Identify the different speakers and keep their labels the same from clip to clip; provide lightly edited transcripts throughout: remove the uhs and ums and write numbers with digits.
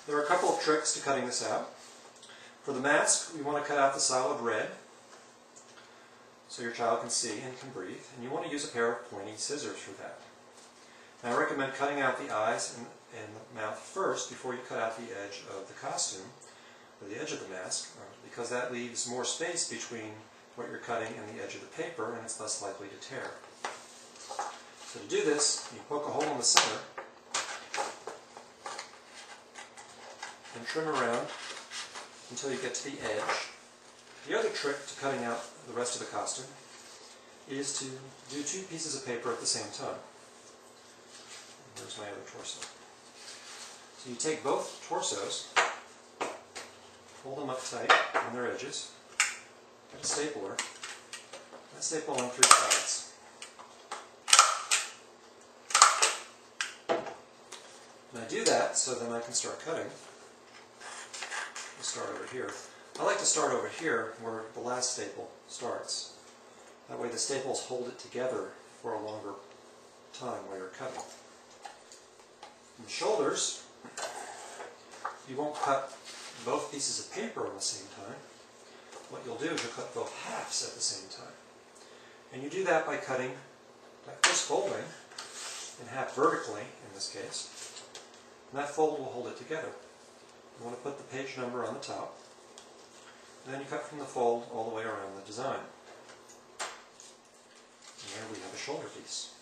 Speaker 1: There are a couple of tricks to cutting this out. For the mask, we want to cut out the solid red so your child can see and can breathe, and you want to use a pair of pointy scissors for that. Now I recommend cutting out the eyes and the mouth first before you cut out the edge of the costume, or the edge of the mask, because that leaves more space between what you're cutting and the edge of the paper, and it's less likely to tear. So to do this, you poke a hole in the center and trim around until you get to the edge. The other trick to cutting out the rest of the costume is to do two pieces of paper at the same time. There's my other torso. So you take both torsos, hold them up tight on their edges, get a stapler, and staple on 3 sides. And I do that so then I can start cutting. We'll start over here. I like to start over here where the last staple starts. That way the staples hold it together for a longer time while you're cutting. In the shoulders, you won't cut both pieces of paper on the same time. What you'll do is you'll cut both halves at the same time. And you do that by cutting, by first folding in half vertically, in this case. And that fold will hold it together. You want to put the page number on the top, and then you cut from the fold all the way around the design. And there we have a shoulder piece.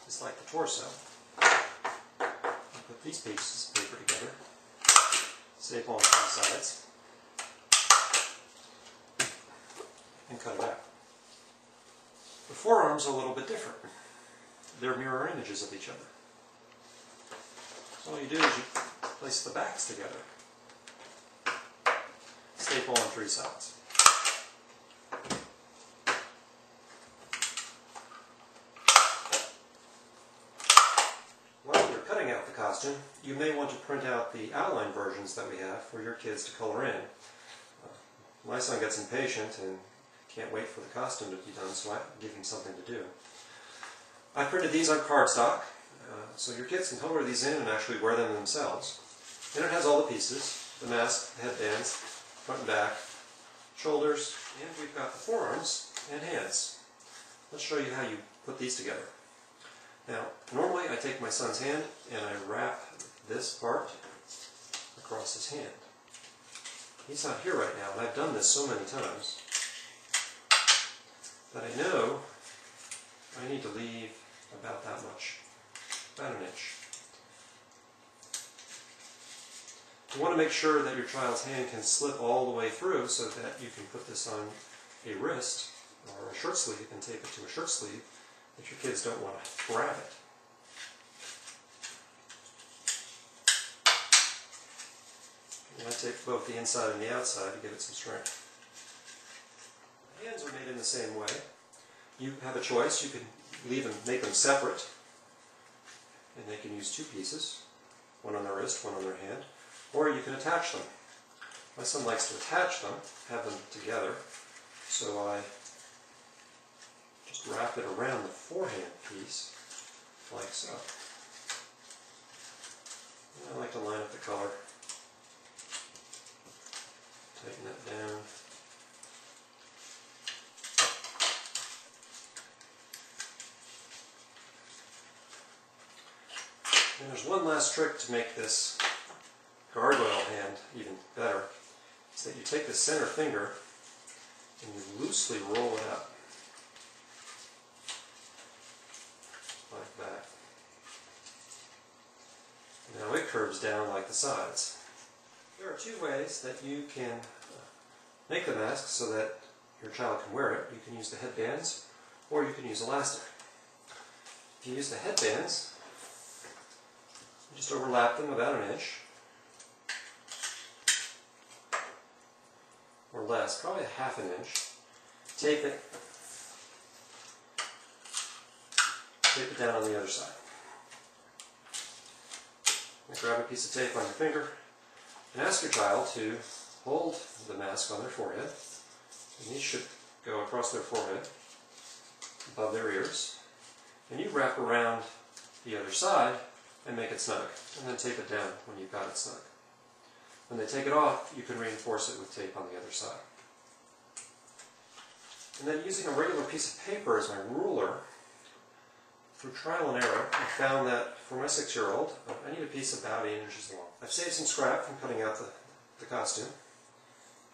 Speaker 1: Just like the torso. You put these pieces of paper together, staple on 3 sides, and cut it out. The forearms are a little bit different. They're mirror images of each other. So all you do is you place the backs together, staple on 3 sides. While you're cutting out the costume, you may want to print out the outline versions that we have for your kids to color in. My son gets impatient and can't wait for the costume to be done, so I give him something to do. I printed these on cardstock, so your kids can color these in and actually wear them themselves. And it has all the pieces: the mask, the headbands, front and back, shoulders, and we've got the forearms and hands. Let's show you how you put these together. Now, normally I take my son's hand and I wrap this part across his hand. He's not here right now, and I've done this so many times that I know I need to leave about that much, about 1 inch. You want to make sure that your child's hand can slip all the way through so that you can put this on a wrist or a shirt sleeve and tape it to a shirt sleeve if your kids don't want to grab it. And I take both the inside and the outside to give it some strength. The hands are made in the same way. You have a choice. You can make them separate, and they can use 2 pieces, one on their wrist, one on their hand, or you can attach them. My son likes to attach them, have them together, so I just wrap it around the forehand piece, like so. And I like to line up the color, tighten that down. And there's one last trick to make this gargoyle hand even better. It's that you take the center finger and you loosely roll it up. Like that. Now it curves down like the sides. There are 2 ways that you can make the mask so that your child can wear it. You can use the headbands, or you can use elastic. If you use the headbands, just overlap them about 1 inch, or less, probably a ½ inch. Tape it down on the other side. And grab a piece of tape on your finger and ask your child to hold the mask on their forehead. And these should go across their forehead, above their ears. And you wrap around the other side and make it snug, and then tape it down when you've got it snug. When they take it off, you can reinforce it with tape on the other side. And then using a regular piece of paper as my ruler, through trial and error, I found that for my 6-year-old, I need a piece about 8 inches long. I've saved some scrap from cutting out the costume,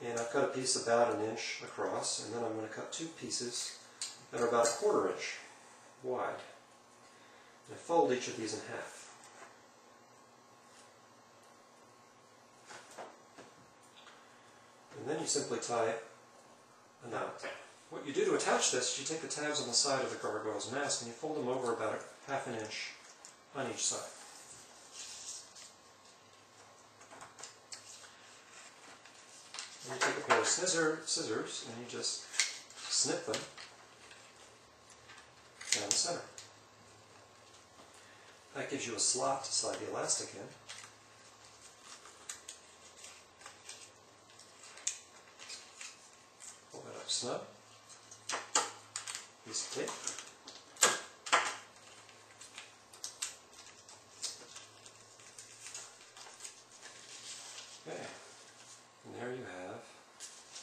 Speaker 1: and I've cut a piece about 1 inch across, and then I'm going to cut 2 pieces that are about 1/4 inch wide. And I fold each of these in half. And then you simply tie a knot. What you do to attach this is you take the tabs on the side of the gargoyle's mask and you fold them over about 1/2 inch on each side. And you take a pair of scissors and you just snip them down the center. That gives you a slot to slide the elastic in. Pull that up snug. Piece of tape. Okay, and there you have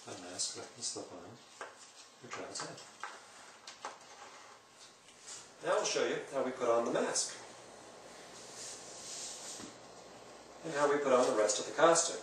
Speaker 1: a mask that can slip on your child's head. Now I'll show you how we put on the mask and how we put on the rest of the costume.